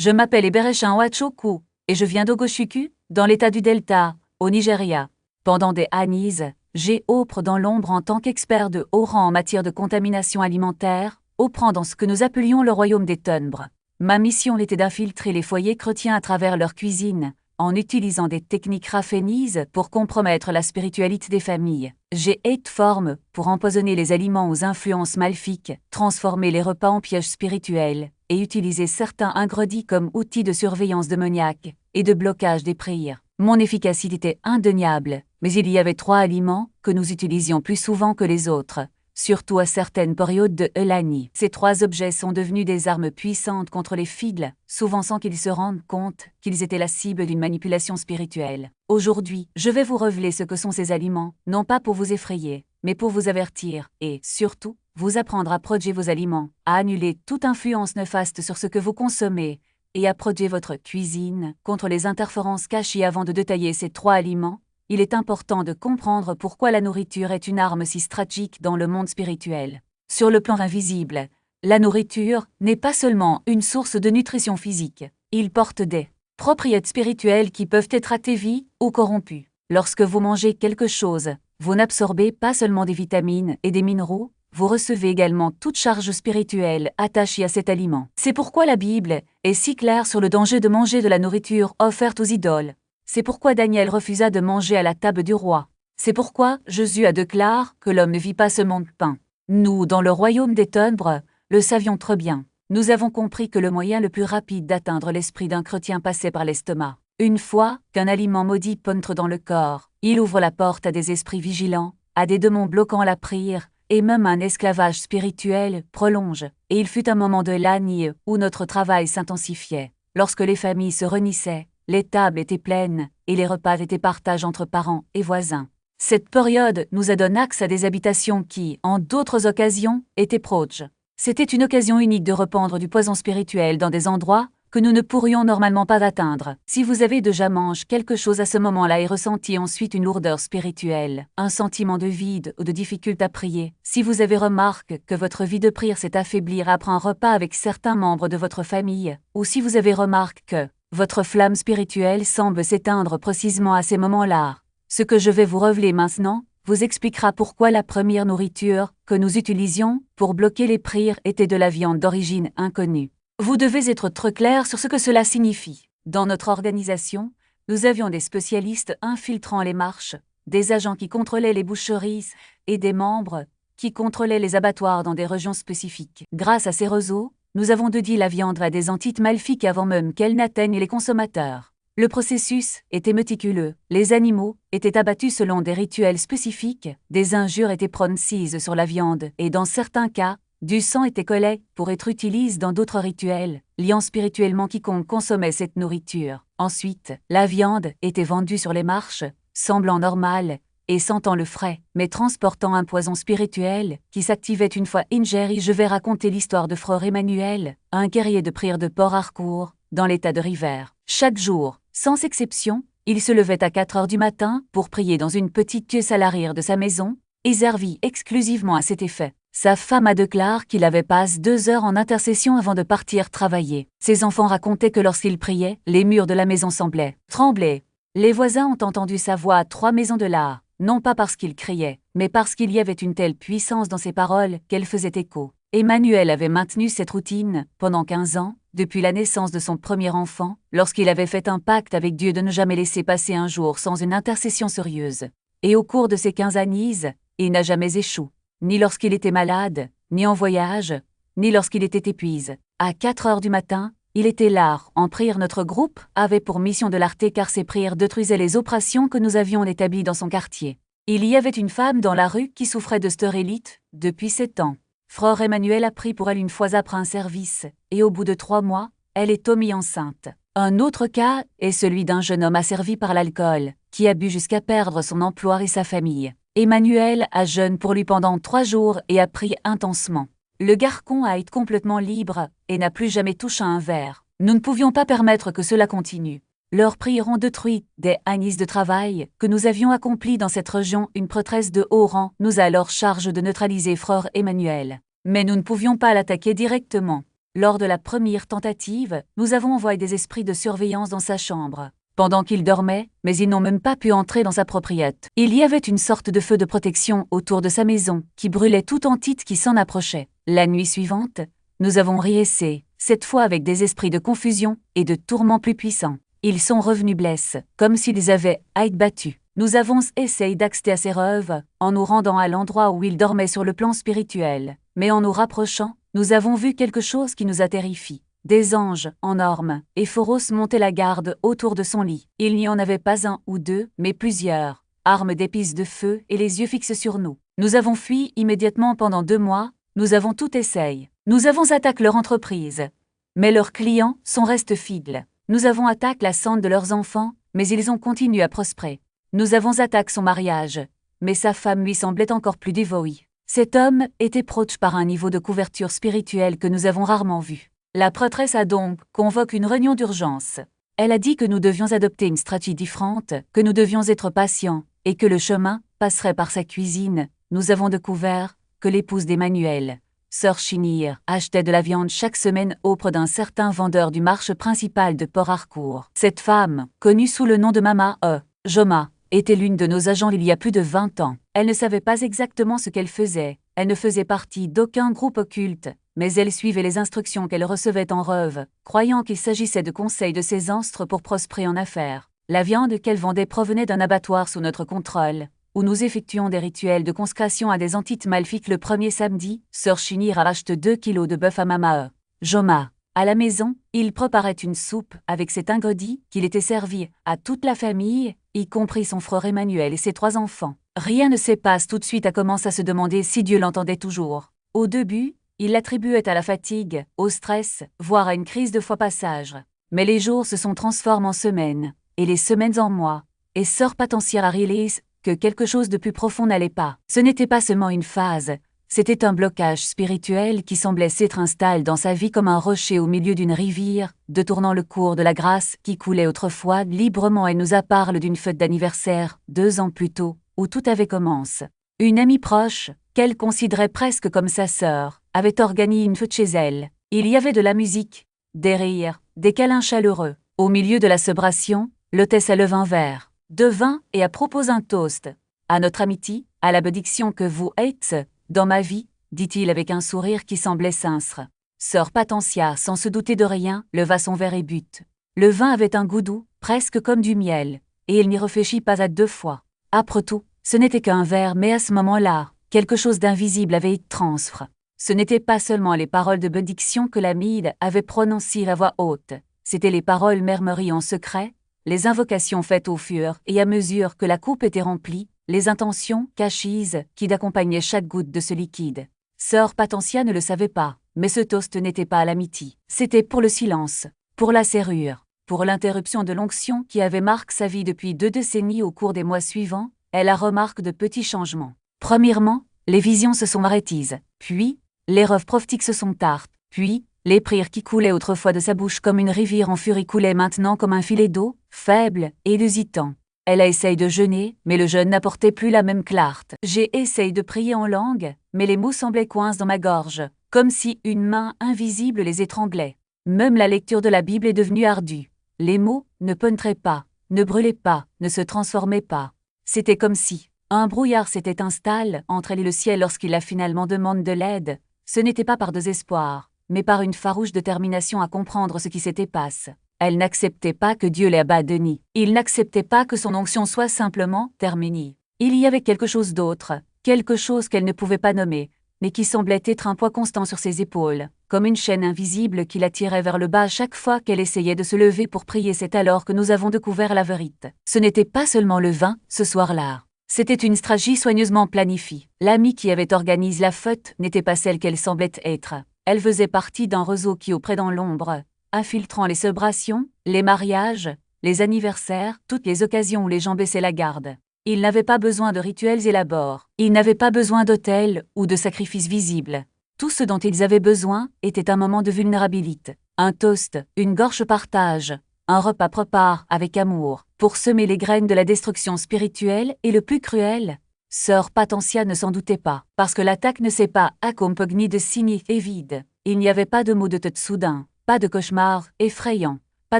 Je m'appelle Eberechi Nwachukwu et je viens d'Ogoshuku, dans l'état du Delta, au Nigeria. Pendant des années, j'ai œuvré dans l'ombre en tant qu'expert de haut rang en matière de contamination alimentaire, œuvrant dans ce que nous appelions le royaume des ténèbres. Ma mission était d'infiltrer les foyers chrétiens à travers leur cuisine, en utilisant des techniques raffinées pour compromettre la spiritualité des familles. J'ai été formé pour empoisonner les aliments aux influences maléfiques, transformer les repas en pièges spirituels, et utiliser certains ingrédients comme outils de surveillance démoniaque et de blocage des prières. Mon efficacité était indéniable, mais il y avait 3 aliments que nous utilisions plus souvent que les autres, surtout à certaines périodes de l'année. Ces 3 objets sont devenus des armes puissantes contre les fidèles, souvent sans qu'ils se rendent compte qu'ils étaient la cible d'une manipulation spirituelle. Aujourd'hui, je vais vous révéler ce que sont ces aliments, non pas pour vous effrayer, mais pour vous avertir, et, surtout, vous apprendre à protéger vos aliments, à annuler toute influence néfaste sur ce que vous consommez, et à protéger votre cuisine contre les interférences cachées. Avant de détailler ces 3 aliments, il est important de comprendre pourquoi la nourriture est une arme si stratégique dans le monde spirituel. Sur le plan invisible, la nourriture n'est pas seulement une source de nutrition physique, il porte des propriétés spirituelles qui peuvent être atténuées ou corrompues. Lorsque vous mangez quelque chose, vous n'absorbez pas seulement des vitamines et des minéraux, vous recevez également toute charge spirituelle attachée à cet aliment. C'est pourquoi la Bible est si claire sur le danger de manger de la nourriture offerte aux idoles. C'est pourquoi Daniel refusa de manger à la table du roi. C'est pourquoi Jésus a déclaré que l'homme ne vit pas seulement de pain. Nous, dans le royaume des ténèbres, le savions très bien. Nous avons compris que le moyen le plus rapide d'atteindre l'esprit d'un chrétien passait par l'estomac. Une fois qu'un aliment maudit pénètre dans le corps, il ouvre la porte à des esprits vigilants, à des démons bloquant la prière, et même un esclavage spirituel prolonge. Et il fut un moment de l'année où notre travail s'intensifiait. Lorsque les familles se réunissaient, les tables étaient pleines, et les repas étaient partagés entre parents et voisins. Cette période nous a donné accès à des habitations qui, en d'autres occasions, étaient proches. C'était une occasion unique de répandre du poison spirituel dans des endroits que nous ne pourrions normalement pas atteindre. Si vous avez déjà mangé quelque chose à ce moment-là et ressenti ensuite une lourdeur spirituelle, un sentiment de vide ou de difficulté à prier, si vous avez remarqué que votre vie de prière s'est affaiblie après un repas avec certains membres de votre famille, ou si vous avez remarqué que votre flamme spirituelle semble s'éteindre précisément à ces moments-là, ce que je vais vous révéler maintenant vous expliquera pourquoi la première nourriture que nous utilisions pour bloquer les prières était de la viande d'origine inconnue. Vous devez être très clair sur ce que cela signifie. Dans notre organisation, nous avions des spécialistes infiltrant les marches, des agents qui contrôlaient les boucheries et des membres qui contrôlaient les abattoirs dans des régions spécifiques. Grâce à ces réseaux, nous avons dédié la viande à des entités maléfiques avant même qu'elles n'atteignent les consommateurs. Le processus était méticuleux, les animaux étaient abattus selon des rituels spécifiques, des injures étaient prononcées sur la viande et dans certains cas, du sang était collé pour être utilisé dans d'autres rituels, liant spirituellement quiconque consommait cette nourriture. Ensuite, la viande était vendue sur les marches, semblant normale et sentant le frais, mais transportant un poison spirituel qui s'activait une fois ingéré. Je vais raconter l'histoire de Frère Emmanuel, un guerrier de prière de Port-Harcourt, dans l'état de Rivers. Chaque jour, sans exception, il se levait à 4 heures du matin pour prier dans une petite pièce à l'arrière de sa maison, et servit exclusivement à cet effet. Sa femme a déclaré qu'il avait passé 2 heures en intercession avant de partir travailler. Ses enfants racontaient que lorsqu'il priait, les murs de la maison semblaient trembler. Les voisins ont entendu sa voix à 3 maisons de là, non pas parce qu'il criait, mais parce qu'il y avait une telle puissance dans ses paroles qu'elles faisaient écho. Emmanuel avait maintenu cette routine pendant 15 ans, depuis la naissance de son premier enfant, lorsqu'il avait fait un pacte avec Dieu de ne jamais laisser passer un jour sans une intercession sérieuse. Et au cours de ces 15 années, il n'a jamais échoué. Ni lorsqu'il était malade, ni en voyage, ni lorsqu'il était épuisé. À 4 heures du matin, il était là, en prière. Notre groupe avait pour mission de l'arrêter car ses prières détruisaient les opérations que nous avions établies dans son quartier. Il y avait une femme dans la rue qui souffrait de stérilite depuis 7 ans. Frère Emmanuel a prié pour elle une fois après un service, et au bout de 3 mois, elle est tombée enceinte. Un autre cas est celui d'un jeune homme asservi par l'alcool, qui a bu jusqu'à perdre son emploi et sa famille. Emmanuel a jeûné pour lui pendant 3 jours et a prié intensement. Le garçon a été complètement libre et n'a plus jamais touché un verre. Nous ne pouvions pas permettre que cela continue. Leurs prières ont détruit des années de travail que nous avions accomplis dans cette région. Une prêtresse de haut rang nous a alors charge de neutraliser Frère Emmanuel. Mais nous ne pouvions pas l'attaquer directement. Lors de la première tentative, nous avons envoyé des esprits de surveillance dans sa chambre. Pendant qu'il dormait, mais ils n'ont même pas pu entrer dans sa propriété. Il y avait une sorte de feu de protection autour de sa maison, qui brûlait tout en titre qui s'en approchait. La nuit suivante, nous avons réessayé, cette fois avec des esprits de confusion et de tourments plus puissants. Ils sont revenus blesses, comme s'ils avaient à être battus. Nous avons essayé d'accéder à ses rêves, en nous rendant à l'endroit où il dormait sur le plan spirituel. Mais en nous rapprochant, nous avons vu quelque chose qui nous a terrifiés. Des anges, en ormes, et Phoros montaient la garde autour de son lit. Il n'y en avait pas un ou deux, mais plusieurs, armes d'épices de feu et les yeux fixes sur nous. Nous avons fui immédiatement pendant 2 mois, nous avons tout essayé. Nous avons attaqué leur entreprise. Mais leurs clients sont restés fidèles. Nous avons attaqué la santé de leurs enfants, mais ils ont continué à prospérer. Nous avons attaqué son mariage, mais sa femme lui semblait encore plus dévouée. Cet homme était proche par un niveau de couverture spirituelle que nous avons rarement vu. La prêtresse a donc convoqué une réunion d'urgence. Elle a dit que nous devions adopter une stratégie différente, que nous devions être patients, et que le chemin passerait par sa cuisine. Nous avons découvert que l'épouse d'Emmanuel, sœur Chinir, achetait de la viande chaque semaine auprès d'un certain vendeur du marché principal de Port-Harcourt. Cette femme, connue sous le nom de Mama Joma, était l'une de nos agents il y a plus de 20 ans. Elle ne savait pas exactement ce qu'elle faisait. Elle ne faisait partie d'aucun groupe occulte, mais elle suivait les instructions qu'elle recevait en rêve, croyant qu'il s'agissait de conseils de ses ancêtres pour prospérer en affaires. La viande qu'elle vendait provenait d'un abattoir sous notre contrôle, où nous effectuons des rituels de consécration à des entités maléfiques. Le premier samedi, sœur Chinir a acheté 2 kilos de bœuf à Mama Joma. À la maison, il préparait une soupe avec cet ingrédient qu'il était servi à toute la famille, y compris son frère Emmanuel et ses 3 enfants. Rien ne se passe tout de suite. Elle commence à se demander si Dieu l'entendait toujours. Au début, il l'attribuait à la fatigue, au stress, voire à une crise de foie passage. Mais les jours se sont transformés en semaines, et les semaines en mois, et sœur Patentia a réalisé que quelque chose de plus profond n'allait pas. Ce n'était pas seulement une phase, c'était un blocage spirituel qui semblait s'être installé dans sa vie comme un rocher au milieu d'une rivière, détournant le cours de la grâce qui coulait autrefois librement. Elle nous a parlé d'une fête d'anniversaire, 2 ans plus tôt, où tout avait commencé. Une amie proche, qu'elle considérait presque comme sa sœur, avait organisé une fête chez elle. Il y avait de la musique, des rires, des câlins chaleureux. Au milieu de la célébration, l'hôtesse a levé un verre de vin et a proposé un toast. À notre amitié, à la bénédiction que vous êtes dans ma vie, dit-il avec un sourire qui semblait sincère. Sœur Patentia, sans se douter de rien, leva son verre et but. Le vin avait un goût doux, presque comme du miel, et il n'y réfléchit pas à 2 fois. Après tout, ce n'était qu'un verre, mais à ce moment-là, quelque chose d'invisible avait été transféré. Ce n'étaient pas seulement les paroles de bénédiction que l'amie avait prononcées à voix haute, c'étaient les paroles murmurées en secret, les invocations faites au fur et à mesure que la coupe était remplie, les intentions cachées qui accompagnaient chaque goutte de ce liquide. Sœur Patentia ne le savait pas, mais ce toast n'était pas à l'amitié. C'était pour le silence, pour la serrure, pour l'interruption de l'onction qui avait marqué sa vie depuis 2 décennies. Au cours des mois suivants, elle a remarqué de petits changements. Premièrement, les visions se sont arrêtées, puis, les rêves prophétiques se sont tartés, puis, les prières qui coulaient autrefois de sa bouche comme une rivière en furie coulaient maintenant comme un filet d'eau, faible et hésitant. Elle a essayé de jeûner, mais le jeûne n'apportait plus la même clarté. J'ai essayé de prier en langue, mais les mots semblaient coincés dans ma gorge, comme si une main invisible les étranglait. Même la lecture de la Bible est devenue ardue. Les mots ne pénétraient pas, ne brûlaient pas, ne se transformaient pas. C'était comme si un brouillard s'était installé entre elle et le ciel lorsqu'il a finalement demandé de l'aide. Ce n'était pas par désespoir, mais par une farouche détermination à comprendre ce qui s'était passé. Elle n'acceptait pas que Dieu l'ait abandonnée. Il n'acceptait pas que son onction soit simplement terminée. Il y avait quelque chose d'autre, quelque chose qu'elle ne pouvait pas nommer, mais qui semblait être un poids constant sur ses épaules, comme une chaîne invisible qui la tirait vers le bas chaque fois qu'elle essayait de se lever pour prier. C'est alors que nous avons découvert la vérité. Ce n'était pas seulement le vin, ce soir-là. C'était une stratégie soigneusement planifiée. L'amie qui avait organisé la fête n'était pas celle qu'elle semblait être. Elle faisait partie d'un réseau qui opérait dans l'ombre, infiltrant les célébrations, les mariages, les anniversaires, toutes les occasions où les gens baissaient la garde. Ils n'avaient pas besoin de rituels élaborés. Ils n'avaient pas besoin d'autels ou de sacrifices visibles. Tout ce dont ils avaient besoin était un moment de vulnérabilité, un toast, une gorge partage, un repas prépare avec amour, pour semer les graines de la destruction spirituelle. Et le plus cruel, sœur Patentia ne s'en doutait pas, parce que l'attaque ne s'est pas accompagnée de signes et vide. Il n'y avait pas de mots de tête soudain, pas de cauchemar effrayant, pas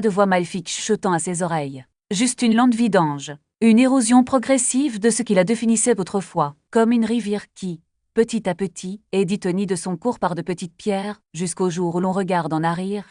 de voix maléfique chuchotant à ses oreilles. Juste une lente vidange, une érosion progressive de ce qui la définissait autrefois, comme une rivière qui, petit à petit, est détonie de son cours par de petites pierres, jusqu'au jour où l'on regarde en arrière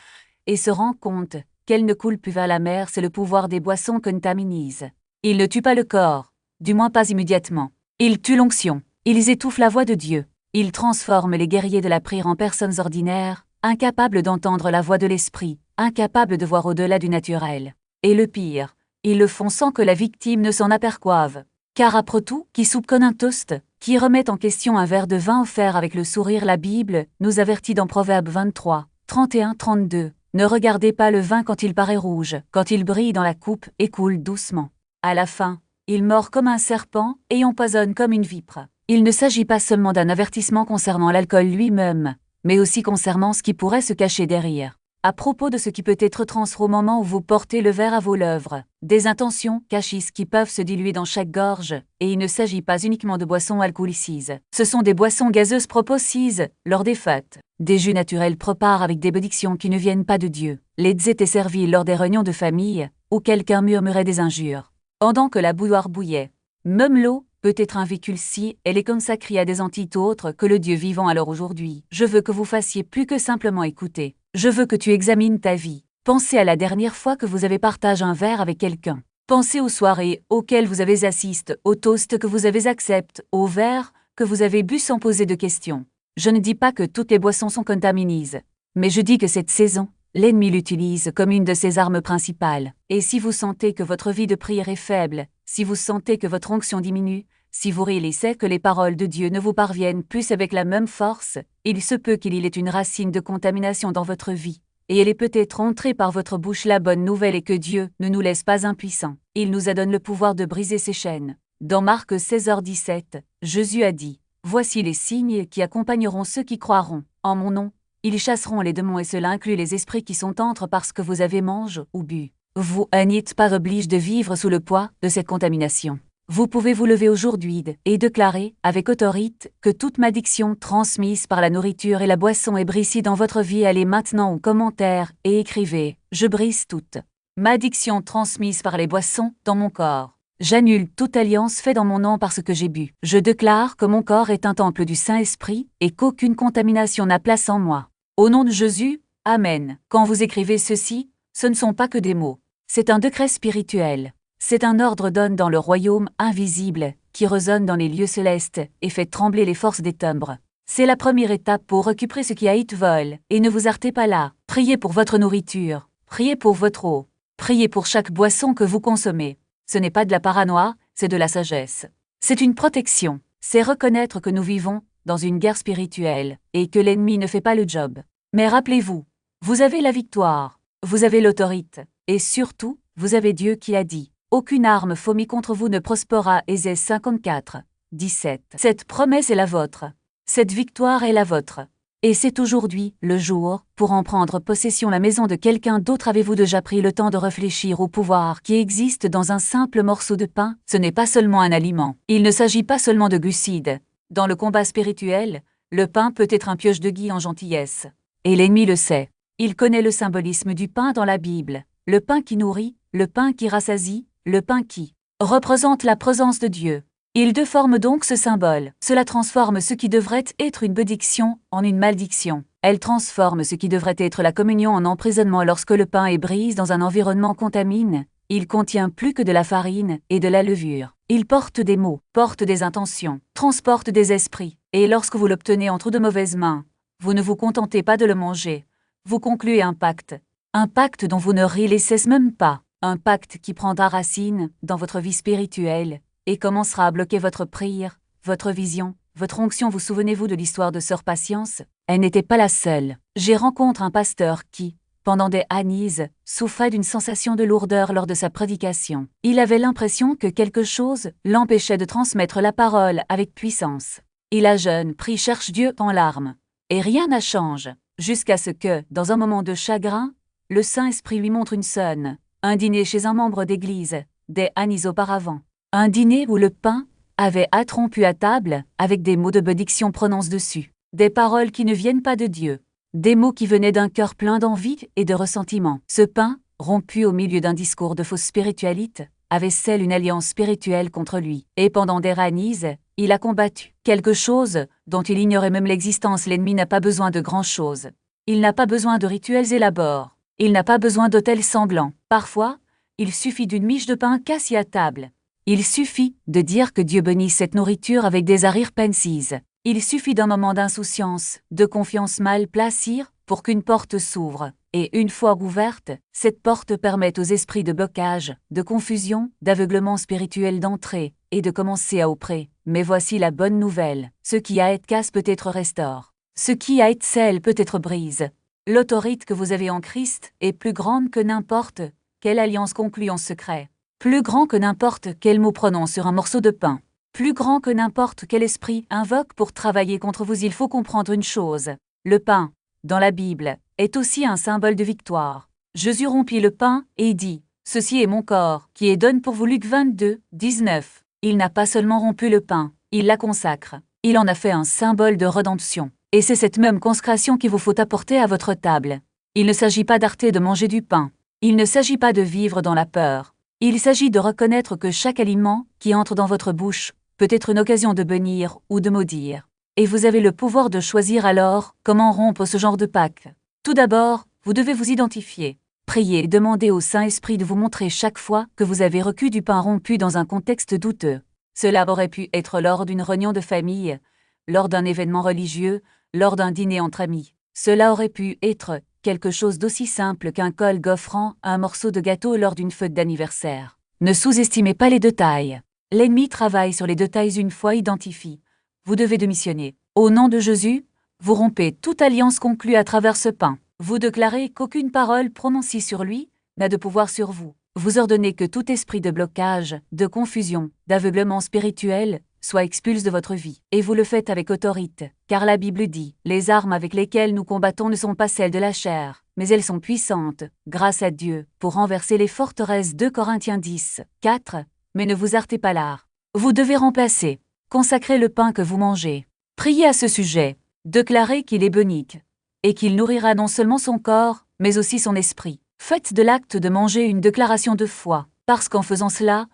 et se rend compte qu'elle ne coule plus vers la mer. C'est le pouvoir des boissons contaminisent. Ils ne tuent pas le corps, du moins pas immédiatement. Ils tuent l'onction, ils étouffent la voix de Dieu. Ils transforment les guerriers de la prière en personnes ordinaires, incapables d'entendre la voix de l'esprit, incapables de voir au-delà du naturel. Et le pire, ils le font sans que la victime ne s'en aperçoive. Car après tout, qui soupe comme un toast, qui remet en question un verre de vin offert avec le sourire, la Bible nous avertit dans Proverbe 23, 31-32. Ne regardez pas le vin quand il paraît rouge, quand il brille dans la coupe et coule doucement. À la fin, il mord comme un serpent et empoisonne comme une vipre. Il ne s'agit pas seulement d'un avertissement concernant l'alcool lui-même, mais aussi concernant ce qui pourrait se cacher derrière. À propos de ce qui peut être transféré au moment où vous portez le verre à vos lèvres, des intentions cachées qui peuvent se diluer dans chaque gorge, et il ne s'agit pas uniquement de boissons alcoolicises. Ce sont des boissons gazeuses proposées lors des fêtes, des jus naturels préparés avec des bénédictions qui ne viennent pas de Dieu. Les étaient servis lors des réunions de famille, où quelqu'un murmurait des injures, pendant que la bouilloire bouillait. Même l'eau peut être un véhicule si elle est consacrée à des entités autres que le Dieu vivant. Alors aujourd'hui, je veux que vous fassiez plus que simplement écouter. Je veux que tu examines ta vie. Pensez à la dernière fois que vous avez partagé un verre avec quelqu'un. Pensez aux soirées auxquelles vous avez assisté, aux toasts que vous avez acceptés, aux verres que vous avez bu sans poser de questions. Je ne dis pas que toutes les boissons sont contaminées, mais je dis que cette saison, l'ennemi l'utilise comme une de ses armes principales. Et si vous sentez que votre vie de prière est faible, si vous sentez que votre onction diminue, si vous réalisez que les paroles de Dieu ne vous parviennent plus avec la même force, il se peut qu'il y ait une racine de contamination dans votre vie, et elle est peut-être entrée par votre bouche. La bonne nouvelle est que Dieu ne nous laisse pas impuissants. Il nous a donné le pouvoir de briser ces chaînes. Dans Marc 16h17, Jésus a dit, « Voici les signes qui accompagneront ceux qui croiront. En mon nom, ils chasseront les démons et cela inclut les esprits qui sont entrés parce que vous avez mangé ou bu. » Vous n'êtes pas obligé de vivre sous le poids de cette contamination. Vous pouvez vous lever aujourd'hui et déclarer, avec autorité, que toute malédiction transmise par la nourriture et la boisson est brisée dans votre vie. Allez maintenant aux commentaires et écrivez « Je brise toute malédiction transmise par les boissons dans mon corps. J'annule toute alliance faite dans mon nom parce que j'ai bu. Je déclare que mon corps est un temple du Saint-Esprit et qu'aucune contamination n'a place en moi. Au nom de Jésus, Amen. » Quand vous écrivez ceci, ce ne sont pas que des mots. C'est un décret spirituel. C'est un ordre donné dans le royaume invisible, qui résonne dans les lieux célestes et fait trembler les forces des ténèbres. C'est la première étape pour récupérer ce qui a été volé. Et ne vous arrêtez pas là. Priez pour votre nourriture. Priez pour votre eau. Priez pour chaque boisson que vous consommez. Ce n'est pas de la paranoïa, c'est de la sagesse. C'est une protection. C'est reconnaître que nous vivons dans une guerre spirituelle et que l'ennemi ne fait pas le job. Mais rappelez-vous, vous avez la victoire. Vous avez l'autorité. Et surtout, vous avez Dieu qui a dit, « Aucune arme formée contre vous ne prospérera. » Ésaïe 54, 17. Cette promesse est la vôtre. Cette victoire est la vôtre. Et c'est aujourd'hui le jour pour en prendre possession. La maison de quelqu'un d'autre. Avez-vous déjà pris le temps de réfléchir au pouvoir qui existe dans un simple morceau de pain? Ce n'est pas seulement un aliment. Il ne s'agit pas seulement de glucides. Dans le combat spirituel, le pain peut être un pioche de guy en gentillesse. Et l'ennemi le sait. Il connaît le symbolisme du pain dans la Bible. Le pain qui nourrit, le pain qui rassasie, le pain qui représente la présence de Dieu. Il déforme donc ce symbole. Cela transforme ce qui devrait être une bénédiction en une malédiction. Elle transforme ce qui devrait être la communion en emprisonnement. Lorsque le pain est brisé dans un environnement contaminé, il contient plus que de la farine et de la levure. Il porte des mots, porte des intentions, transporte des esprits. Et lorsque vous l'obtenez entre de mauvaises mains, vous ne vous contentez pas de le manger. Vous concluez un pacte. Un pacte dont vous ne réalisez même pas. Un pacte qui prendra racine dans votre vie spirituelle et commencera à bloquer votre prière, votre vision, votre onction. Vous souvenez-vous de l'histoire de Sœur Patience? Elle n'était pas la seule. J'ai rencontré un pasteur qui, pendant des années, souffrait d'une sensation de lourdeur lors de sa prédication. Il avait l'impression que quelque chose l'empêchait de transmettre la parole avec puissance. Il a jeûné, prie, cherche Dieu en larmes. Et rien n'a changé, jusqu'à ce que, dans un moment de chagrin, le Saint-Esprit lui montre une scène. Un dîner chez un membre d'église, des années auparavant. Un dîner où le pain avait interrompu à table avec des mots de bénédiction prononcés dessus. Des paroles qui ne viennent pas de Dieu. Des mots qui venaient d'un cœur plein d'envie et de ressentiment. Ce pain, rompu au milieu d'un discours de fausse spiritualité, avait scellé une alliance spirituelle contre lui. Et pendant des ranises, il a combattu quelque chose dont il ignorait même l'existence. L'ennemi n'a pas besoin de grand-chose. Il n'a pas besoin de rituels élaborés. Il n'a pas besoin d'autels sanglants. Parfois, il suffit d'une miche de pain cassée à table. Il suffit de dire que Dieu bénisse cette nourriture avec des arrières pensives. Il suffit d'un moment d'insouciance, de confiance mal placée, pour qu'une porte s'ouvre. Et une fois ouverte, cette porte permet aux esprits de blocage, de confusion, d'aveuglement spirituel d'entrer et de commencer à opérer. Mais voici la bonne nouvelle. Ce qui a été casse peut être restauré. Ce qui a été scellé peut être brise. L'autorité que vous avez en Christ est plus grande que n'importe quelle alliance conclue en secret. Plus grand que n'importe quel mot prononce sur un morceau de pain. Plus grand que n'importe quel esprit invoque pour travailler contre vous. Il faut comprendre une chose. Le pain, dans la Bible, est aussi un symbole de victoire. Jésus rompit le pain et dit « Ceci est mon corps, qui est donné pour vous » Luc 22, 19. Il n'a pas seulement rompu le pain, il la consacre. Il en a fait un symbole de rédemption. Et c'est cette même consécration qu'il vous faut apporter à votre table. Il ne s'agit pas d'arrêter de manger du pain. Il ne s'agit pas de vivre dans la peur. Il s'agit de reconnaître que chaque aliment qui entre dans votre bouche peut être une occasion de bénir ou de maudire. Et vous avez le pouvoir de choisir alors comment rompre ce genre de Pâques. Tout d'abord, vous devez vous identifier. Priez et demandez au Saint-Esprit de vous montrer chaque fois que vous avez reçu du pain rompu dans un contexte douteux. Cela aurait pu être lors d'une réunion de famille, lors d'un événement religieux, lors d'un dîner entre amis. Cela aurait pu être quelque chose d'aussi simple qu'un col gaufrant un morceau de gâteau lors d'une fête d'anniversaire. Ne sous-estimez pas les détails. L'ennemi travaille sur les détails une fois identifiés. Vous devez démissionner. Au nom de Jésus, vous rompez toute alliance conclue à travers ce pain. Vous déclarez qu'aucune parole prononcée sur lui n'a de pouvoir sur vous. Vous ordonnez que tout esprit de blocage, de confusion, d'aveuglement spirituel soit expulsé de votre vie. Et vous le faites avec autorité, car la Bible dit « Les armes avec lesquelles nous combattons ne sont pas celles de la chair, mais elles sont puissantes, grâce à Dieu, pour renverser les forteresses. 2 Corinthiens 10, 4. Mais ne vous heurtez pas là. Vous devez remplacer. Consacrez le pain que vous mangez. Priez à ce sujet. Déclarez qu'il est bénique et qu'il nourrira non seulement son corps, mais aussi son esprit. Faites de l'acte de manger une déclaration de foi, parce qu'en faisant cela,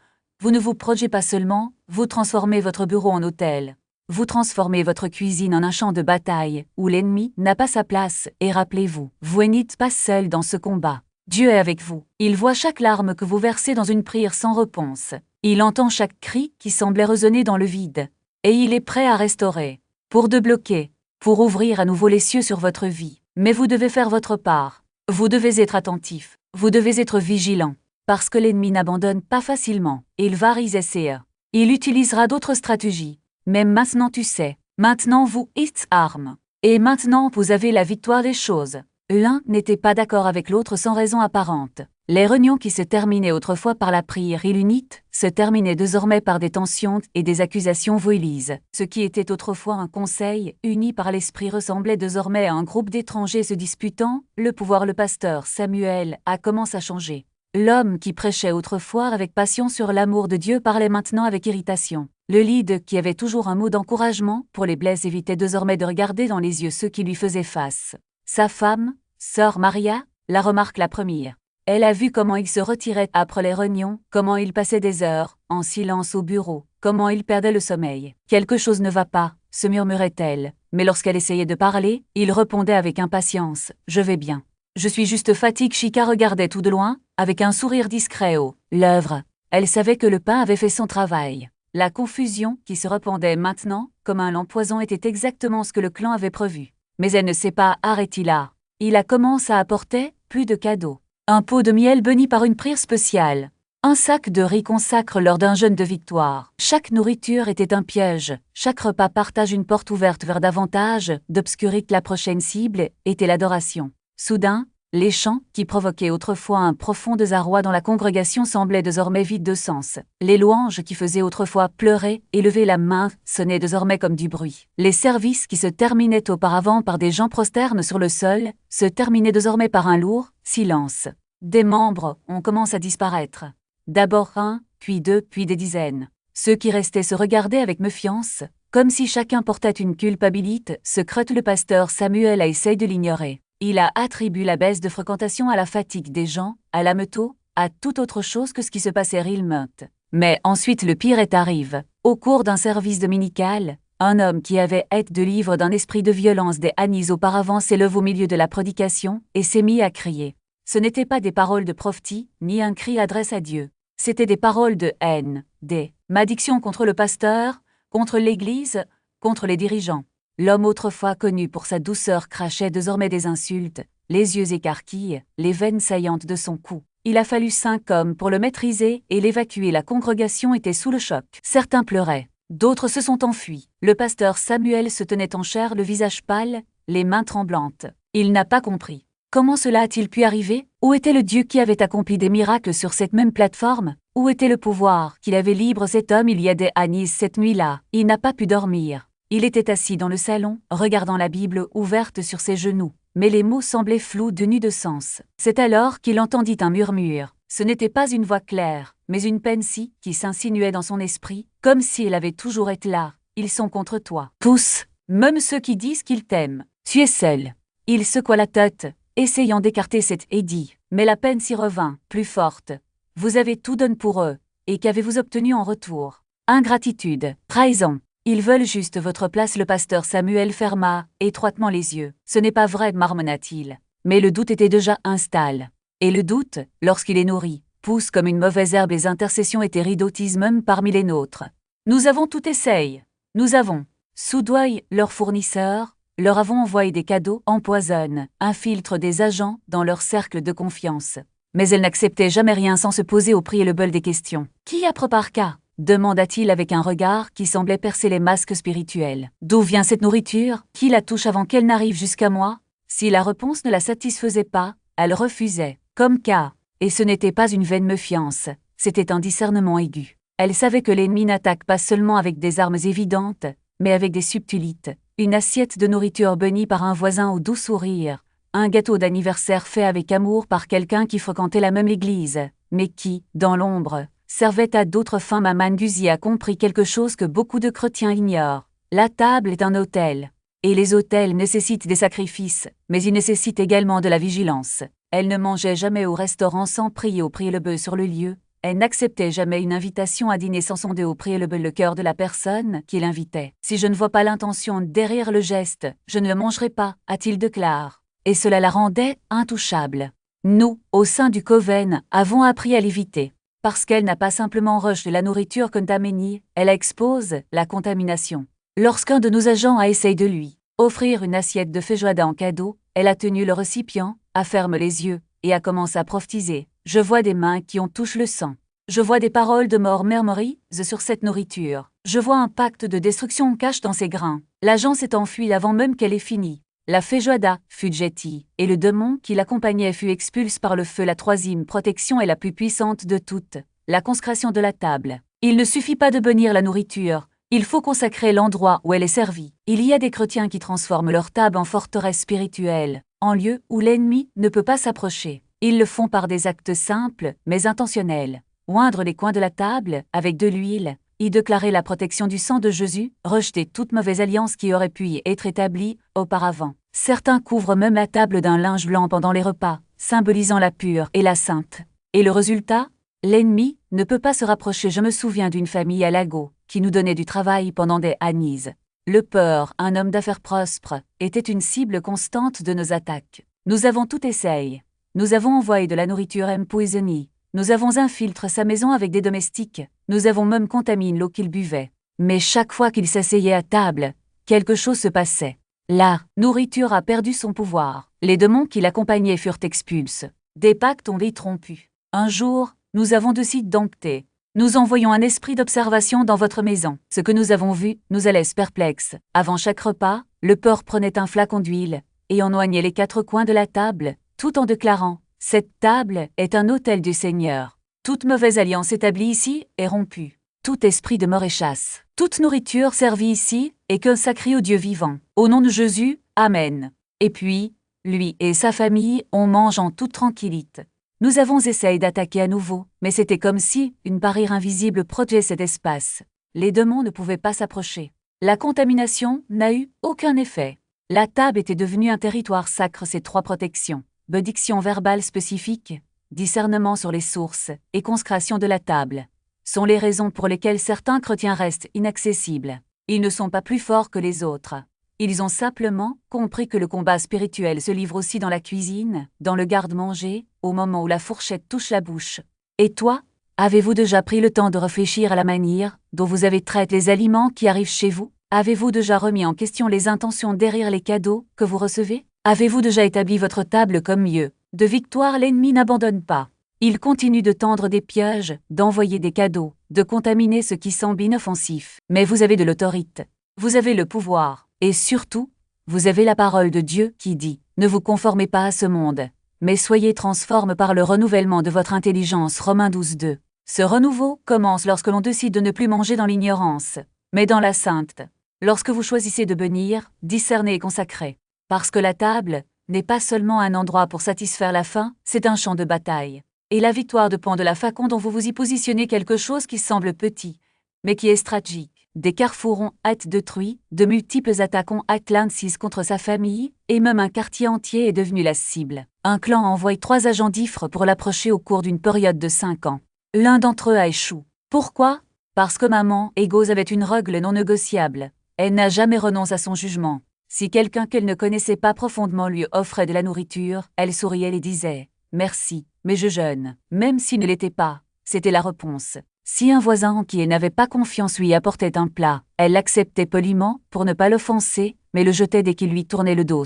vous ne vous projetez pas seulement, vous transformez votre bureau en hôtel. Vous transformez votre cuisine en un champ de bataille, où l'ennemi n'a pas sa place, et rappelez-vous, vous n'êtes pas seul dans ce combat. Dieu est avec vous. Il voit chaque larme que vous versez dans une prière sans réponse. Il entend chaque cri qui semblait résonner dans le vide. Et il est prêt à restaurer, pour débloquer, pour ouvrir à nouveau les cieux sur votre vie. Mais vous devez faire votre part. Vous devez être attentif. Vous devez être vigilant. Parce que l'ennemi n'abandonne pas facilement. Il va essayer. Il utilisera d'autres stratégies. Mais maintenant tu sais. Maintenant vous êtes arme. Et maintenant vous avez la victoire des choses. L'un n'était pas d'accord avec l'autre sans raison apparente. Les réunions qui se terminaient autrefois par la prière l'unite se terminaient désormais par des tensions et des accusations voilises. Ce qui était autrefois un conseil uni par l'esprit ressemblait désormais à un groupe d'étrangers se disputant. Le pouvoir. Le pasteur Samuel a commencé à changer. L'homme qui prêchait autrefois avec passion sur l'amour de Dieu parlait maintenant avec irritation. Le lead qui avait toujours un mot d'encouragement pour les blesses évitait désormais de regarder dans les yeux ceux qui lui faisaient face. Sa femme, sœur Maria, la remarque la première. Elle a vu comment il se retirait après les réunions, comment il passait des heures, en silence au bureau, comment il perdait le sommeil. Quelque chose ne va pas, se murmurait-elle, mais lorsqu'elle essayait de parler, il répondait avec impatience « Je vais bien. Je suis juste fatigué ». Chica regardait tout de loin, avec un sourire discret aux lèvres. Elle savait que le pain avait fait son travail. La confusion qui se répandait maintenant, comme un lampoison, était exactement ce que le clan avait prévu. Mais elle ne s'est pas arrêtée là. Il a commencé à apporter plus de cadeaux. Un pot de miel béni par une prière spéciale. Un sac de riz consacre lors d'un jeûne de victoire. Chaque nourriture était un piège. Chaque repas partage une porte ouverte vers davantage d'obscurité. La prochaine cible était l'adoration. Soudain, les chants, qui provoquaient autrefois un profond désarroi dans la congrégation, semblaient désormais vides de sens. Les louanges qui faisaient autrefois pleurer et lever la main sonnaient désormais comme du bruit. Les services qui se terminaient auparavant par des gens prosternes sur le sol se terminaient désormais par un lourd silence. Des membres ont commencé à disparaître. D'abord un, puis deux, puis des dizaines. Ceux qui restaient se regardaient avec méfiance, Comme si chacun portait une culpabilité secrète, le pasteur Samuel a essayé de l'ignorer. Il a attribué la baisse de fréquentation à la fatigue des gens, à la météo, à toute autre chose que ce qui se passait réellement. Mais ensuite le pire est arrivé. Au cours d'un service dominical, un homme qui avait été délivré d'un esprit de violence des années auparavant s'élève au milieu de la prédication et s'est mis à crier. Ce n'étaient pas des paroles de prophétie, ni un cri adresse à Dieu. C'étaient des paroles de haine, des malédictions contre le pasteur, contre l'Église, contre les dirigeants. L'homme autrefois connu pour sa douceur crachait désormais des insultes, les yeux écarquillés, les veines saillantes de son cou. Il a fallu 5 hommes pour le maîtriser et l'évacuer. La congrégation était sous le choc. Certains pleuraient, d'autres se sont enfuis. Le pasteur Samuel se tenait en chair, le visage pâle, les mains tremblantes. Il n'a pas compris. Comment cela a-t-il pu arriver? Où était le Dieu qui avait accompli des miracles sur cette même plateforme? Où était le pouvoir qu'il avait libre cet homme il y a des années? Cette nuit-là, il n'a pas pu dormir. Il était assis dans le salon, regardant la Bible ouverte sur ses genoux, mais les mots semblaient flous, dénués de sens. C'est alors qu'il entendit un murmure. Ce n'était pas une voix claire, mais une pensée qui s'insinuait dans son esprit, comme si elle avait toujours été là. Ils sont contre toi. Tous, même ceux qui disent qu'ils t'aiment. Tu es seul. Il secoua la tête, essayant d'écarter cette idée, mais la pensée revint, plus forte. Vous avez tout donné pour eux, et qu'avez-vous obtenu en retour? Ingratitude, trahison. Ils veulent juste votre place. Le pasteur Samuel ferma étroitement les yeux. Ce n'est pas vrai, marmonna-t-il. Mais le doute était déjà installé. Et le doute, lorsqu'il est nourri, pousse comme une mauvaise herbe. Les intercessions étaient ridotisent même parmi les nôtres. Nous avons tout essayé. Nous avons soudoyé leurs fournisseurs, leur avons envoyé des cadeaux, empoisonnent, infiltrent des agents dans leur cercle de confiance. Mais elles n'acceptaient jamais rien sans se poser au préalable des questions. Qui apprend par cas? Demanda-t-il avec un regard qui semblait percer les masques spirituels. D'où vient cette nourriture? Qui la touche avant qu'elle n'arrive jusqu'à moi? Si la réponse ne la satisfaisait pas, elle refusait, comme cas. Et ce n'était pas une vaine méfiance, c'était un discernement aigu. Elle savait que l'ennemi n'attaque pas seulement avec des armes évidentes, mais avec des subtilités. Une assiette de nourriture bénie par un voisin au doux sourire, un gâteau d'anniversaire fait avec amour par quelqu'un qui fréquentait la même église, mais qui, dans l'ombre, servait à d'autres fins. Maman Guzy a compris quelque chose que beaucoup de chrétiens ignorent. La table est un autel. Et les autels nécessitent des sacrifices, mais ils nécessitent également de la vigilance. Elle ne mangeait jamais au restaurant sans prier au préalable sur le lieu. Elle n'acceptait jamais une invitation à dîner sans sonder au préalable le cœur de la personne qui l'invitait. Si je ne vois pas l'intention derrière le geste, je ne le mangerai pas, a-t-il déclaré. Et cela la rendait intouchable. Nous, au sein du Coven, avons appris à l'éviter. Parce qu'elle n'a pas simplement rejeté la nourriture contaminée, elle expose la contamination. Lorsqu'un de nos agents a essayé de lui offrir une assiette de feijoada en cadeau, elle a tenu le récipient, a fermé les yeux, et a commencé à prophétiser. Je vois des mains qui ont touché le sang. Je vois des paroles de mort murmurées sur cette nourriture. Je vois un pacte de destruction caché dans ses grains. L'agent s'est enfui avant même qu'elle ait fini. La feijoada fut jetée, et le démon qui l'accompagnait fut expulsé par le feu. La troisième protection est la plus puissante de toutes, la consécration de la table. Il ne suffit pas de bénir la nourriture, il faut consacrer l'endroit où elle est servie. Il y a des chrétiens qui transforment leur table en forteresse spirituelle, en lieu où l'ennemi ne peut pas s'approcher. Ils le font par des actes simples, mais intentionnels. Oindre les coins de la table avec de l'huile, y déclarer la protection du sang de Jésus, rejeter toute mauvaise alliance qui aurait pu y être établie auparavant. Certains couvrent même la table d'un linge blanc pendant les repas, symbolisant la pure et la sainte. Et le résultat? L'ennemi ne peut pas se rapprocher. Je me souviens d'une famille à Lago, qui nous donnait du travail pendant des années. Le peur, un homme d'affaires prospre, était une cible constante de nos attaques. Nous avons tout essayé. Nous avons envoyé de la nourriture empoisonnée. Nous avons infiltré sa maison avec des domestiques. Nous avons même contaminé l'eau qu'il buvait. Mais chaque fois qu'il s'asseyait à table, quelque chose se passait. La nourriture a perdu son pouvoir. Les démons qui l'accompagnaient furent expulsés. Des pactes ont été rompus. Un jour, nous avons décidé d'empter. Nous envoyons un esprit d'observation dans votre maison. Ce que nous avons vu nous a laissé perplexes. Avant chaque repas, le porc prenait un flacon d'huile et en oignait les 4 coins de la table, tout en déclarant « Cette table est un autel du Seigneur. Toute mauvaise alliance établie ici est rompue. Tout esprit de mort est chasse. Toute nourriture servie ici est consacrée au Dieu vivant. Au nom de Jésus, Amen. » Et puis, lui et sa famille, on mange en toute tranquillité. Nous avons essayé d'attaquer à nouveau, mais c'était comme si une barrière invisible protégeait cet espace. Les démons ne pouvaient pas s'approcher. La contamination n'a eu aucun effet. La table était devenue un territoire sacre. Ces 3 protections, bénédiction verbale spécifique, discernement sur les sources et consécration de la table, sont les raisons pour lesquelles certains chrétiens restent inaccessibles. Ils ne sont pas plus forts que les autres. Ils ont simplement compris que le combat spirituel se livre aussi dans la cuisine, dans le garde-manger, au moment où la fourchette touche la bouche. Et toi, avez-vous déjà pris le temps de réfléchir à la manière dont vous avez traité les aliments qui arrivent chez vous? Avez-vous déjà remis en question les intentions derrière les cadeaux que vous recevez? Avez-vous déjà établi votre table comme mieux? De victoire, l'ennemi n'abandonne pas. Il continue de tendre des pièges, d'envoyer des cadeaux, de contaminer ce qui semble inoffensif. Mais vous avez de l'autorité. Vous avez le pouvoir. Et surtout, vous avez la parole de Dieu qui dit « Ne vous conformez pas à ce monde, mais soyez transformés par le renouvellement de votre intelligence » Romains 12:2. Ce renouveau commence lorsque l'on décide de ne plus manger dans l'ignorance, mais dans la sainte. Lorsque vous choisissez de bénir, discerner et consacrer. Parce que la table n'est pas seulement un endroit pour satisfaire la faim, c'est un champ de bataille. Et la victoire dépend de la façon dont vous vous y positionnez, quelque chose qui semble petit, mais qui est stratégique. Des carrefours ont été détruits, de multiples attaques ont été lancées contre sa famille, et même un quartier entier est devenu la cible. Un clan a envoyé 3 agents d'Ifre pour l'approcher au cours d'une période de 5 ans. L'un d'entre eux a échoué. Pourquoi? Parce que maman Égose avait une règle non négociable. Elle n'a jamais renoncé à son jugement. Si quelqu'un qu'elle ne connaissait pas profondément lui offrait de la nourriture, elle souriait et disait « Merci, mais je jeûne ». Même s'il ne l'était pas, c'était la réponse. Si un voisin qui n'avait pas confiance lui apportait un plat, elle l'acceptait poliment pour ne pas l'offenser, mais le jetait dès qu'il lui tournait le dos.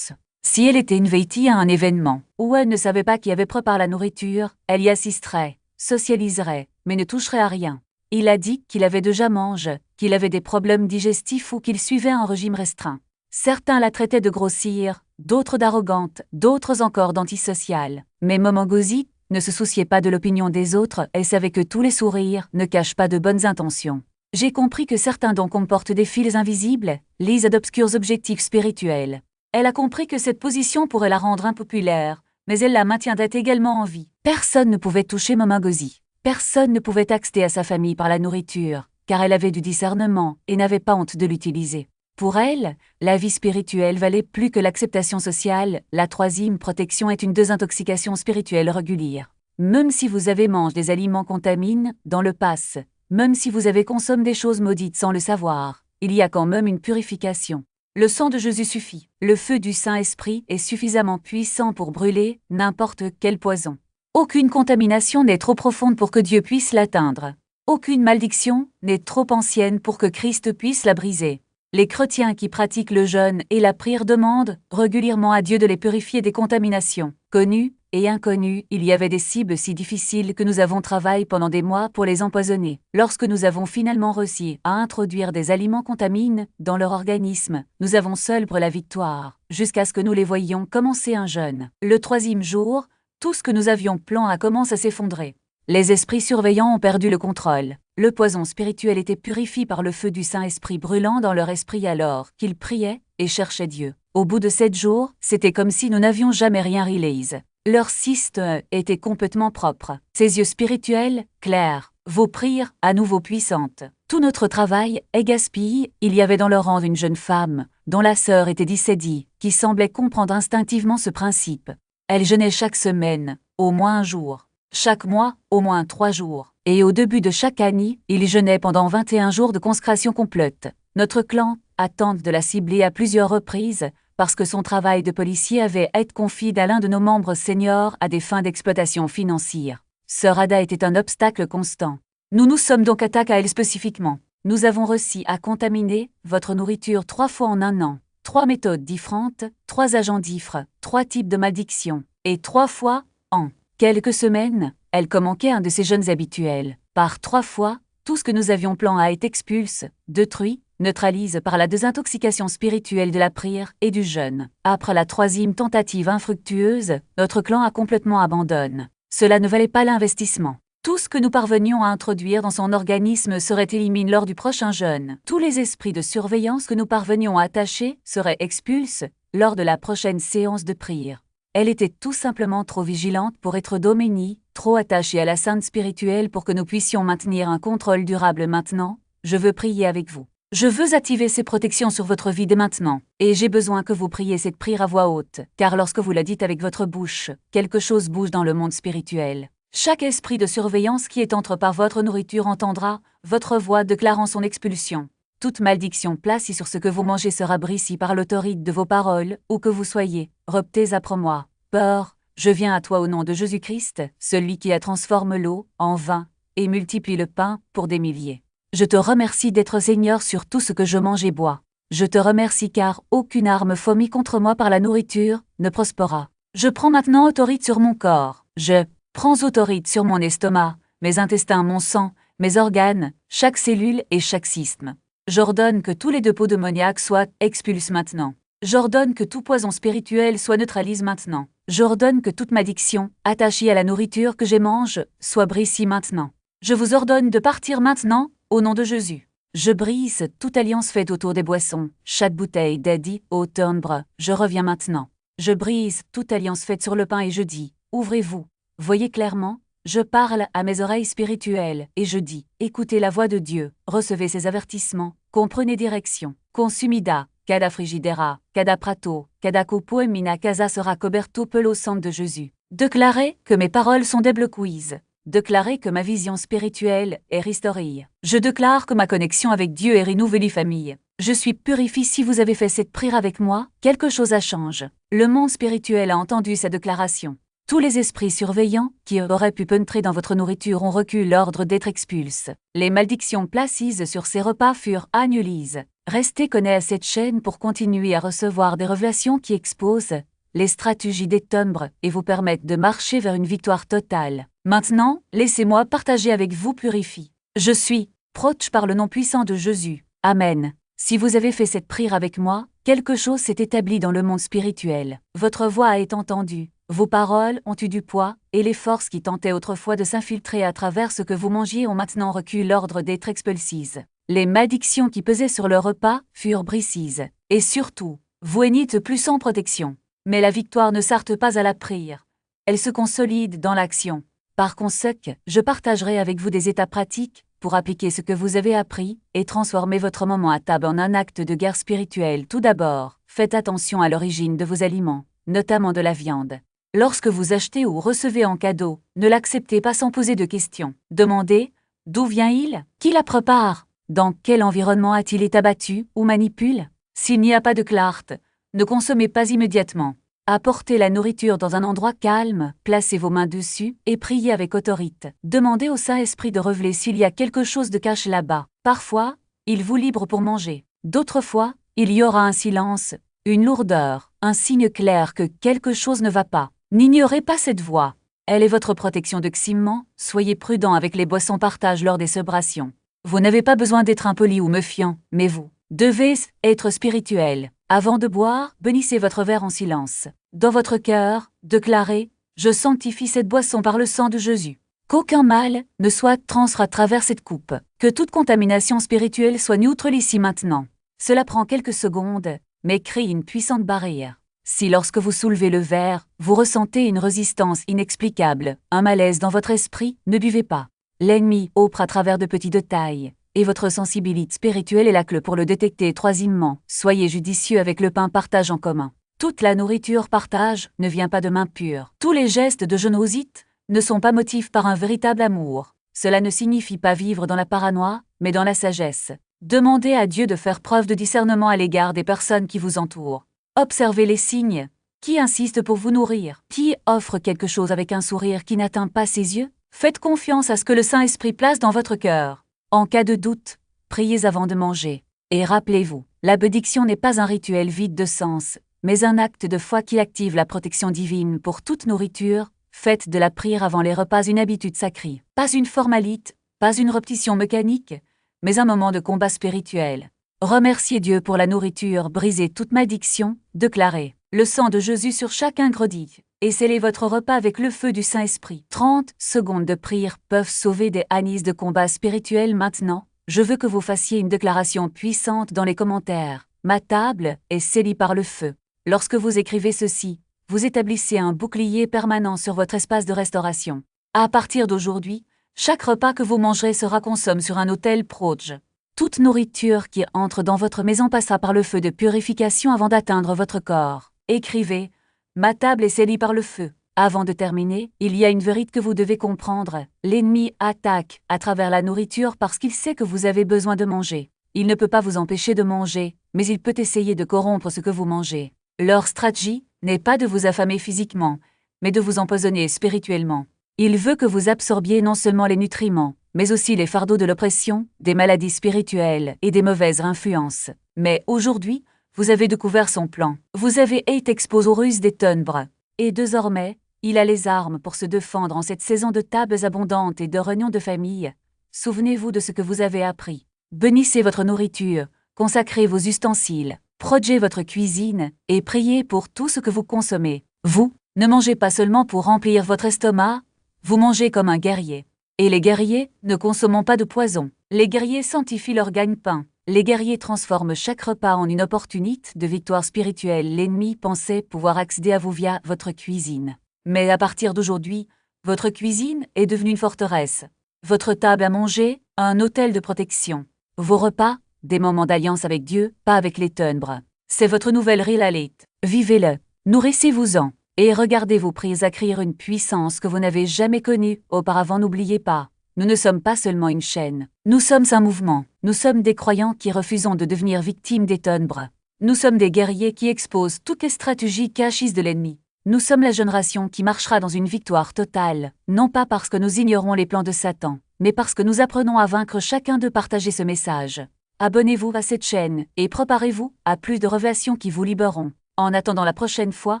Si elle était invitée à un événement où elle ne savait pas qui avait préparé la nourriture, elle y assisterait, socialiserait, mais ne toucherait à rien. Il a dit qu'il avait déjà mangé, qu'il avait des problèmes digestifs ou qu'il suivait un régime restreint. Certains la traitaient de grossière, d'autres d'arrogante, d'autres encore d'antisociale. Mais Maman Gozi ne se souciait pas de l'opinion des autres, elle savait que tous les sourires ne cachent pas de bonnes intentions. J'ai compris que certains dons comportent des fils invisibles, liés à d'obscurs objectifs spirituels. Elle a compris que cette position pourrait la rendre impopulaire, mais elle la maintiendrait également en vie. Personne ne pouvait toucher Maman Gozi. Personne ne pouvait accéder à sa famille par la nourriture, car elle avait du discernement et n'avait pas honte de l'utiliser. Pour elle, la vie spirituelle valait plus que l'acceptation sociale. La 3e protection est une désintoxication spirituelle régulière. Même si vous avez mangé des aliments contaminés dans le passé, même si vous avez consommé des choses maudites sans le savoir, il y a quand même une purification. Le sang de Jésus suffit. Le feu du Saint-Esprit est suffisamment puissant pour brûler n'importe quel poison. Aucune contamination n'est trop profonde pour que Dieu puisse l'atteindre. Aucune malédiction n'est trop ancienne pour que Christ puisse la briser. Les chrétiens qui pratiquent le jeûne et la prière demandent régulièrement à Dieu de les purifier des contaminations. Connues et inconnues, il y avait des cibles si difficiles que nous avons travaillé pendant des mois pour les empoisonner. Lorsque nous avons finalement réussi à introduire des aliments contaminés dans leur organisme, nous avons célébré la victoire, jusqu'à ce que nous les voyions commencer un jeûne. Le 3e jour, tout ce que nous avions plan a commencé à s'effondrer. Les esprits surveillants ont perdu le contrôle. Le poison spirituel était purifié par le feu du Saint-Esprit brûlant dans leur esprit alors qu'ils priaient et cherchaient Dieu. Au bout de 7 jours, c'était comme si nous n'avions jamais rien réalisé. Leur cyste était complètement propre. Ses yeux spirituels, clairs. Vos prières, à nouveau puissantes. Tout notre travail est gaspillé. Il y avait dans leur rang une jeune femme, dont la sœur était dissédée, qui semblait comprendre instinctivement ce principe. Elle jeûnait chaque semaine, au moins un jour. Chaque mois, au moins 3 jours. Et au début de chaque année, il jeûnait pendant 21 jours de consécration complète. Notre clan a tenté de la cibler à plusieurs reprises, parce que son travail de policier avait été confié à l'un de nos membres seniors à des fins d'exploitation financière. Sœur Ada était un obstacle constant. Nous nous sommes donc attaqués à elle spécifiquement. Nous avons réussi à contaminer votre nourriture 3 fois en un an. 3 méthodes différentes, 3 agents d'Ifre, 3 types de malédictions, et 3 fois en quelques semaines, elle manquait un de ses jeûnes habituels. Par 3 fois, tout ce que nous avions plan a été expulsé, détruit, neutralise par la désintoxication spirituelle de la prière et du jeûne. Après la 3e tentative infructueuse, notre clan a complètement abandonné. Cela ne valait pas l'investissement. Tout ce que nous parvenions à introduire dans son organisme serait éliminé lors du prochain jeûne. Tous les esprits de surveillance que nous parvenions à attacher seraient expulsés lors de la prochaine séance de prière. Elle était tout simplement trop vigilante pour être dominée, trop attachée à la sainte spirituelle pour que nous puissions maintenir un contrôle durable maintenant. Je veux prier avec vous. Je veux activer ces protections sur votre vie dès maintenant, et j'ai besoin que vous priez cette prière à voix haute, car lorsque vous la dites avec votre bouche, quelque chose bouge dans le monde spirituel. Chaque esprit de surveillance qui est entre par votre nourriture entendra votre voix déclarant son expulsion. Toute malédiction placée sur ce que vous mangez sera brisée par l'autorité de vos paroles, où que vous soyez. Reptez après moi. Peur, je viens à toi au nom de Jésus-Christ, celui qui a transformé l'eau en vin et multiplie le pain pour des milliers. Je te remercie d'être Seigneur sur tout ce que je mange et bois. Je te remercie car aucune arme fourmille contre moi par la nourriture ne prospéra. Je prends maintenant autorité sur mon corps. Je prends autorité sur mon estomac, mes intestins, mon sang, mes organes, chaque cellule et chaque système. J'ordonne que tous les dépôts démoniaques soient expulsés maintenant. J'ordonne que tout poison spirituel soit neutralisé maintenant. J'ordonne que toute malédiction, attachée à la nourriture que je mange, soit brisée maintenant. Je vous ordonne de partir maintenant, au nom de Jésus. Je brise toute alliance faite autour des boissons, chaque bouteille d'Eddie au timbre, je reviens maintenant. Je brise toute alliance faite sur le pain et je dis, ouvrez-vous. Voyez clairement, je parle à mes oreilles spirituelles et je dis, écoutez la voix de Dieu, recevez ses avertissements, comprenez direction. Consumida, cada frigidera, cada prato, cada copo et mina casa sera coberto pel au sang de Jésus. Déclarez que mes paroles sont des bloqueuses. Déclarez que ma vision spirituelle est restaurée. Je déclare que ma connexion avec Dieu est renouvelée famille. Je suis purifié si vous avez fait cette prière avec moi, quelque chose a changé. Le monde spirituel a entendu cette déclaration. Tous les esprits surveillants qui auraient pu pénétrer dans votre nourriture ont reçu l'ordre d'être expulsés. Les malédictions placées sur ces repas furent annulées. Restez connectés à cette chaîne pour continuer à recevoir des révélations qui exposent les stratégies des ténèbres et vous permettent de marcher vers une victoire totale. Maintenant, laissez-moi partager avec vous purifié. Je suis proche par le nom puissant de Jésus. Amen. Si vous avez fait cette prière avec moi, quelque chose s'est établi dans le monde spirituel. Votre voix a été entendue, vos paroles ont eu du poids, et les forces qui tentaient autrefois de s'infiltrer à travers ce que vous mangiez ont maintenant reçu l'ordre d'être expulsées. Les malédictions qui pesaient sur le repas furent brisées. Et surtout, vous n'êtes plus sans protection. Mais la victoire ne s'arrête pas à la prière. Elle se consolide dans l'action. Par conséquent, je partagerai avec vous des étapes pratiques pour appliquer ce que vous avez appris et transformer votre moment à table en un acte de guerre spirituelle. Tout d'abord, faites attention à l'origine de vos aliments, notamment de la viande. Lorsque vous achetez ou recevez en cadeau, ne l'acceptez pas sans poser de questions. Demandez « D'où vient-il ? Qui la prépare ? Dans quel environnement a-t-il été abattu ou manipule ? S'il n'y a pas de clarté, ne consommez pas immédiatement. Apportez la nourriture dans un endroit calme, placez vos mains dessus et priez avec autorité. Demandez au Saint-Esprit de révéler s'il y a quelque chose de caché là-bas. Parfois, il vous libre pour manger. D'autres fois, il y aura un silence, une lourdeur, un signe clair que quelque chose ne va pas. N'ignorez pas cette voix. Elle est votre protection de ciment. Soyez prudent avec les boissons partage lors des célébrations. Vous n'avez pas besoin d'être impoli ou méfiant, mais vous devez être spirituel. Avant de boire, bénissez votre verre en silence. Dans votre cœur, déclarez « Je sanctifie cette boisson par le sang de Jésus ». Qu'aucun mal ne soit transféré à travers cette coupe. Que toute contamination spirituelle soit neutralisée maintenant. Cela prend quelques secondes, mais crée une puissante barrière. Si lorsque vous soulevez le verre, vous ressentez une résistance inexplicable, un malaise dans votre esprit, ne buvez pas. L'ennemi opère à travers de petits détails. Et votre sensibilité spirituelle est la clé pour le détecter. Troisièmement, soyez judicieux avec le pain partage en commun. Toute la nourriture partage ne vient pas de main pure. Tous les gestes de générosité ne sont pas motivés par un véritable amour. Cela ne signifie pas vivre dans la paranoïa, mais dans la sagesse. Demandez à Dieu de faire preuve de discernement à l'égard des personnes qui vous entourent. Observez les signes. Qui insiste pour vous nourrir? Qui offre quelque chose avec un sourire qui n'atteint pas ses yeux? Faites confiance à ce que le Saint-Esprit place dans votre cœur. En cas de doute, priez avant de manger. Et rappelez-vous, la bénédiction n'est pas un rituel vide de sens, mais un acte de foi qui active la protection divine pour toute nourriture. Faites de la prière avant les repas une habitude sacrée. Pas une formalité, pas une répétition mécanique, mais un moment de combat spirituel. Remerciez Dieu pour la nourriture, brisez toute malédiction, déclarez le sang de Jésus sur chaque ingrédient, et scellez votre repas avec le feu du Saint-Esprit. 30 secondes de prière peuvent sauver des années de combat spirituel maintenant. Je veux que vous fassiez une déclaration puissante dans les commentaires. Ma table est scellée par le feu. Lorsque vous écrivez ceci, vous établissez un bouclier permanent sur votre espace de restauration. À partir d'aujourd'hui, chaque repas que vous mangerez sera consommé sur un autel proche. Toute nourriture qui entre dans votre maison passera par le feu de purification avant d'atteindre votre corps. Écrivez « Ma table est salie par le feu ». Avant de terminer, il y a une vérité que vous devez comprendre. L'ennemi attaque à travers la nourriture parce qu'il sait que vous avez besoin de manger. Il ne peut pas vous empêcher de manger, mais il peut essayer de corrompre ce que vous mangez. Leur stratégie n'est pas de vous affamer physiquement, mais de vous empoisonner spirituellement. Il veut que vous absorbiez non seulement les nutriments, mais aussi les fardeaux de l'oppression, des maladies spirituelles et des mauvaises influences. Mais aujourd'hui, vous avez découvert son plan. Vous avez été exposé aux ruses des ténèbres. Et désormais, il a les armes pour se défendre en cette saison de tables abondantes et de réunions de famille. Souvenez-vous de ce que vous avez appris. Bénissez votre nourriture, consacrez vos ustensiles, protégez votre cuisine et priez pour tout ce que vous consommez. Vous, ne mangez pas seulement pour remplir votre estomac, vous mangez comme un guerrier. Et les guerriers ne consomment pas de poison. Les guerriers sanctifient leur gagne-pain. Les guerriers transforment chaque repas en une opportunité de victoire spirituelle. L'ennemi pensait pouvoir accéder à vous via votre cuisine. Mais à partir d'aujourd'hui, votre cuisine est devenue une forteresse. Votre table à manger, un hôtel de protection. Vos repas, des moments d'alliance avec Dieu, pas avec les ténèbres. C'est votre nouvelle réalité. Vivez-le. Nourrissez-vous-en. Et regardez-vous prise à acquérir une puissance que vous n'avez jamais connue auparavant. N'oubliez pas, nous ne sommes pas seulement une chaîne. Nous sommes un mouvement. Nous sommes des croyants qui refusons de devenir victimes des ténèbres. Nous sommes des guerriers qui exposent toutes les stratégies cachises de l'ennemi. Nous sommes la génération qui marchera dans une victoire totale, non pas parce que nous ignorons les plans de Satan, mais parce que nous apprenons à vaincre chacun de partager ce message. Abonnez-vous à cette chaîne et préparez-vous à plus de révélations qui vous libéreront. En attendant la prochaine fois,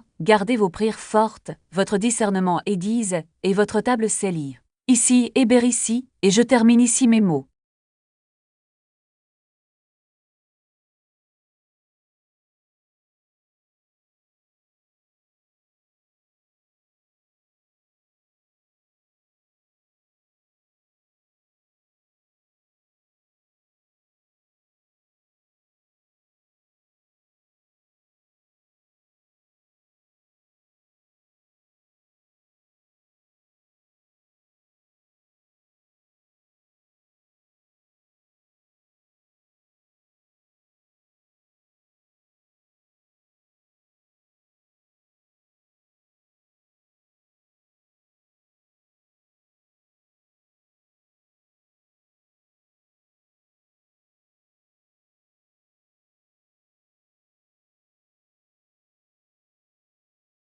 gardez vos prières fortes, votre discernement aiguisé et votre table scellée. Ici Héberissi, et je termine ici mes mots.